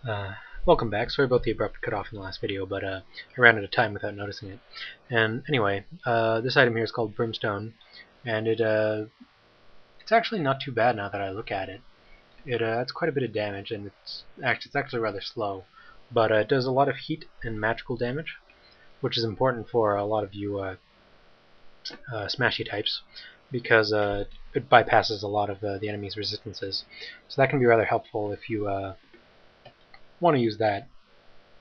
Uh, Welcome back. Sorry about the abrupt cutoff in the last video, but I ran out of time without noticing it. And anyway, this item here is called Brimstone, and it's actually not too bad now that I look at it. It's quite a bit of damage, and it's actually rather slow, but it does a lot of heat and magical damage, which is important for a lot of you smashy types, because it bypasses a lot of the enemy's resistances. So that can be rather helpful if you want to use that.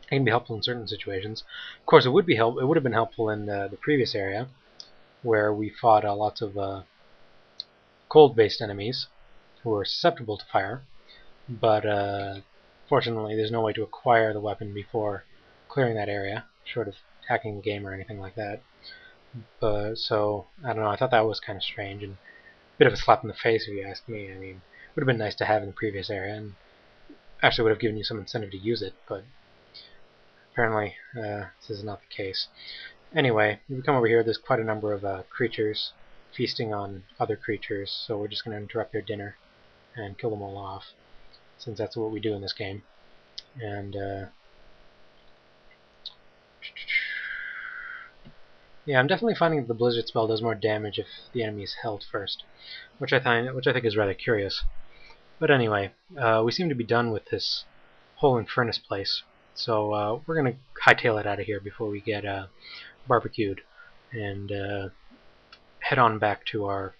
It can be helpful in certain situations. Of course, it would have been helpful in the previous area, where we fought lots of cold-based enemies who were susceptible to fire. But fortunately, there's no way to acquire the weapon before clearing that area, short of hacking the game or anything like that. So I don't know. I thought that was kind of strange and a bit of a slap in the face, if you ask me. I mean, it would have been nice to have in the previous area, and actually would have given you some incentive to use it, but apparently this is not the case. Anyway, if we come over here, there's quite a number of creatures feasting on other creatures, so we're just going to interrupt their dinner and kill them all off, since that's what we do in this game. And yeah, I'm definitely finding that the Blizzard spell does more damage if the enemy is held first, which I think is rather curious. But anyway, we seem to be done with this whole Infernus place, so we're going to hightail it out of here before we get barbecued, and head on back to our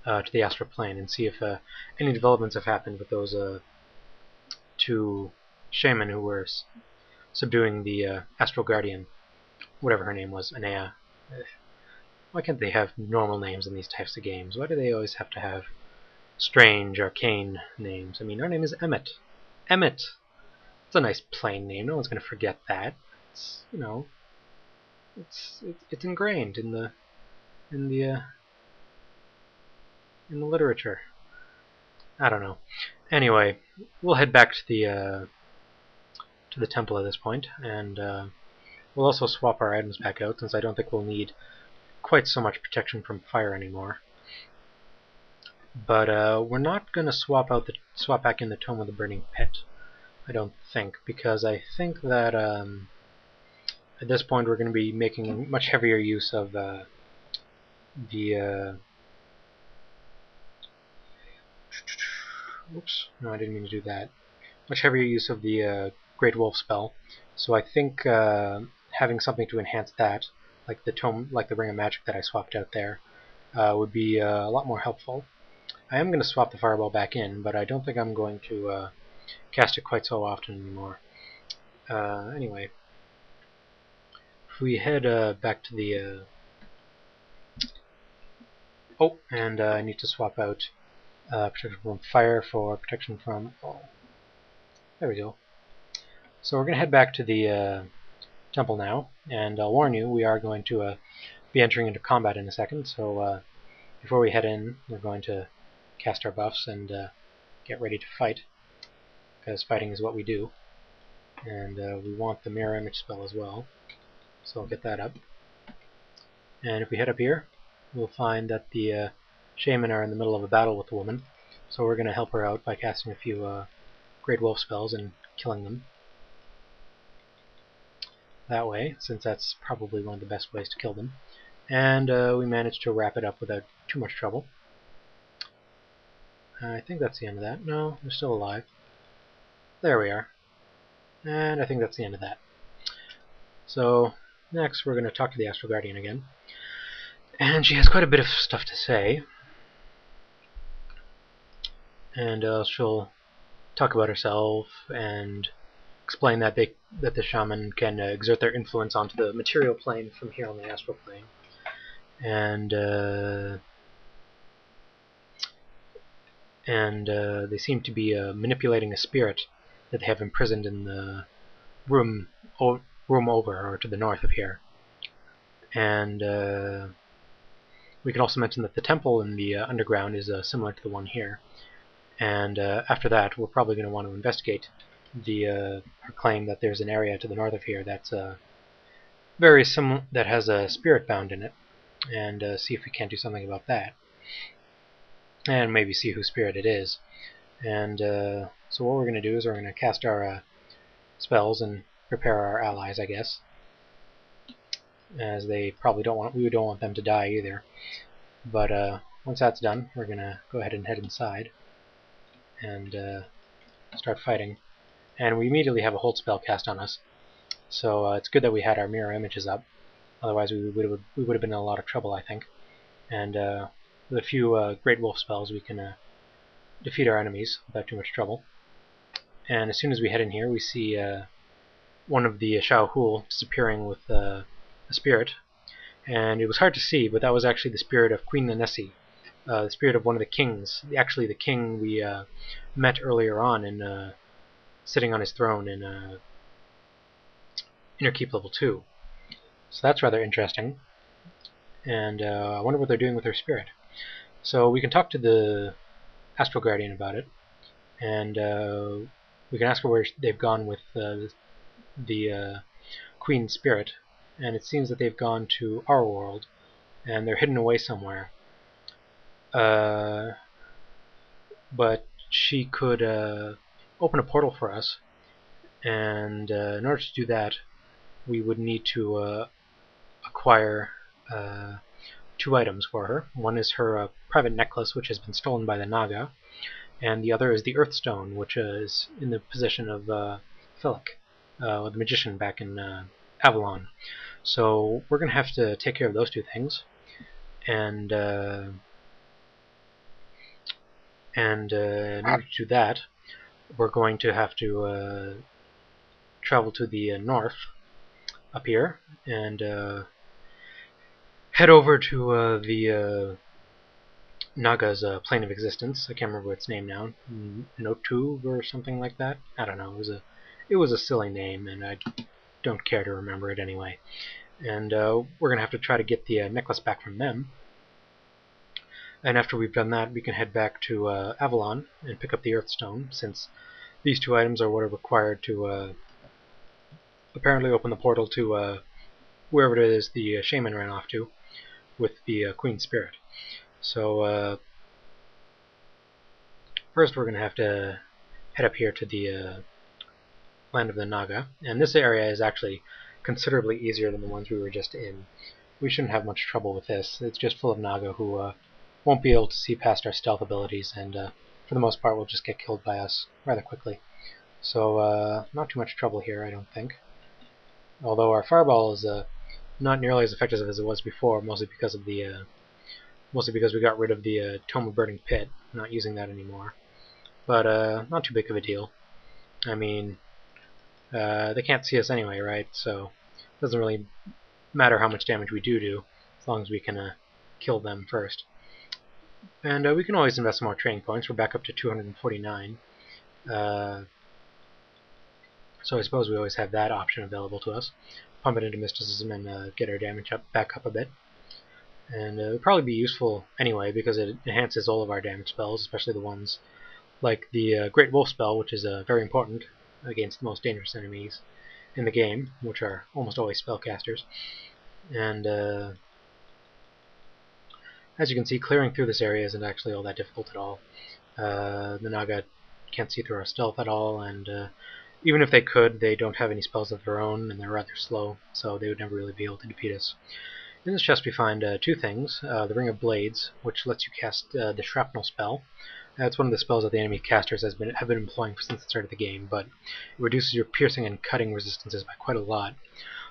to the astral plane and see if any developments have happened with those two shaman who were subduing the astral guardian, whatever her name was, Anea. Why can't they have normal names in these types of games? Why do they always have to have strange, arcane names? I mean, her name is Emmett. Emmett! It's a nice plain name. No one's going to forget that. It's, you know, it's ingrained in the literature. I don't know. Anyway, we'll head back to the temple at this point, and we'll also swap our items back out, since I don't think we'll need quite so much protection from fire anymore. But we're not going to swap back in the Tome of the Burning Pit, I don't think, because I think that at this point we're going to be making much heavier use of oops, no, I didn't mean to do that. Much heavier use of the Great Wolf spell. So I think having something to enhance that, like the Ring of Magic that I swapped out there, would be a lot more helpful. I am going to swap the Fireball back in, but I don't think I'm going to cast it quite so often anymore. Anyway, if we head back to the... oh, and I need to swap out protection from fire for protection from... oh, there we go. So we're going to head back to the temple now, and I'll warn you, we are going to be entering into combat in a second, so before we head in, we're going to cast our buffs and get ready to fight, because fighting is what we do. And we want the mirror image spell as well, so I'll get that up. And if we head up here, we'll find that the shaman are in the middle of a battle with the woman, so we're going to help her out by casting a few Great Wolf spells and killing them that way, since that's probably one of the best ways to kill them. And we managed to wrap it up without too much trouble. I think that's the end of that. No, they're still alive. There we are. And I think that's the end of that. So next we're going to talk to the Astral Guardian again. And she has quite a bit of stuff to say. And she'll talk about herself and explain that the shaman can exert their influence onto the material plane from here on the astral plane. And they seem to be manipulating a spirit that they have imprisoned in the room over, or to the north of here. And we can also mention that the temple in the underground is similar to the one here. And after that, we're probably going to want to investigate her claim that there's an area to the north of here that's very similar, that has a spirit bound in it, and see if we can't do something about that. And maybe see whose spirit it is. And So what we're going to do is we're going to cast our spells and prepare our allies, I guess, as we don't want them to die either. But once that's done, we're going to go ahead and head inside and start fighting. And we immediately have a hold spell cast on us, so it's good that we had our mirror images up. Otherwise, we would have been in a lot of trouble, I think. And with a few Great Wolf spells, we can defeat our enemies without too much trouble. And as soon as we head in here, we see one of the Shaohul disappearing with a spirit. And it was hard to see, but that was actually the spirit of Queen Nanessi, the spirit of one of the kings. Actually, the king we met earlier on in sitting on his throne in Inner Keep Level 2. So that's rather interesting. And I wonder what they're doing with their spirit. So we can talk to the Astral Guardian about it, and we can ask her where they've gone with the Queen Spirit, and it seems that they've gone to our world, and they're hidden away somewhere. But she could open a portal for us, and in order to do that, we would need to acquire 2 items for her. One is her private necklace, which has been stolen by the Naga, and the other is the Earthstone, which is in the possession of Philip, the magician back in Avalon. So we're going to have to take care of those 2 things, and in order to do that, we're going to have to travel to the north up here and head over to the Naga's plane of existence. I can't remember what its name now. Notu or something like that. I don't know. It was a silly name, and I don't care to remember it anyway. And we're gonna have to try to get the necklace back from them. And after we've done that, we can head back to Avalon and pick up the Earthstone, since these 2 items are what are required to apparently open the portal to wherever it is the shaman ran off to with the Queen Spirit. So first we're going to have to head up here to the land of the Naga, and this area is actually considerably easier than the ones we were just in. We shouldn't have much trouble with this. It's just full of Naga who won't be able to see past our stealth abilities, and for the most part will just get killed by us rather quickly. So not too much trouble here, I don't think. Although our fireball is not nearly as effective as it was before, mostly because we got rid of the Tome of Burning Pit, not using that anymore. But not too big of a deal. I mean, they can't see us anyway, right? So it doesn't really matter how much damage we do, as long as we can kill them first. And we can always invest some more training points. We're back up to 249. So I suppose we always have that option available to us. Pump it into mysticism and get our damage back up a bit. And it would probably be useful anyway, because it enhances all of our damage spells, especially the ones like the Great Wolf spell, which is very important against the most dangerous enemies in the game, which are almost always spellcasters. And as you can see, clearing through this area isn't actually all that difficult at all. The Naga can't see through our stealth at all, and even if they could, they don't have any spells of their own, and they're rather slow, so they would never really be able to defeat us. In this chest we find 2 things. The Ring of Blades, which lets you cast the Shrapnel spell. It's one of the spells that the enemy casters have been employing since the start of the game, but it reduces your piercing and cutting resistances by quite a lot.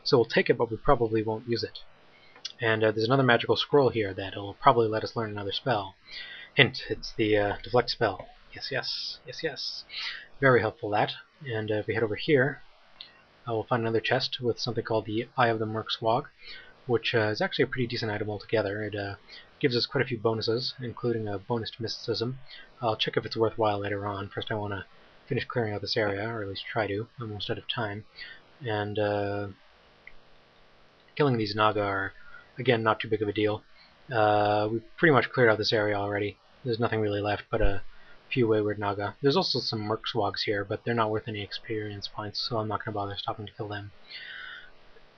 So we'll take it, but we probably won't use it. And there's another magical scroll here that will probably let us learn another spell. Hint, it's the Deflect spell. Yes. Very helpful, that. And if we head over here, we'll find another chest with something called the Eye of the Merkswag, which is actually a pretty decent item altogether. It gives us quite a few bonuses, including a bonus to mysticism. I'll check if it's worthwhile later on. First I want to finish clearing out this area, or at least try to. I'm almost out of time. And killing these Naga are, again, not too big of a deal. We've pretty much cleared out this area already. There's nothing really left but a few wayward Naga. There's also some Merkswags here, but they're not worth any experience points, so I'm not going to bother stopping to kill them.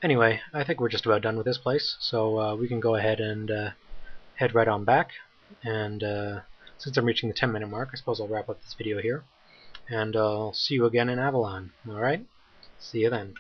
Anyway, I think we're just about done with this place, so we can go ahead and head right on back. And since I'm reaching the 10-minute mark, I suppose I'll wrap up this video here. and I'll see you again in Avalon. Alright? See you then.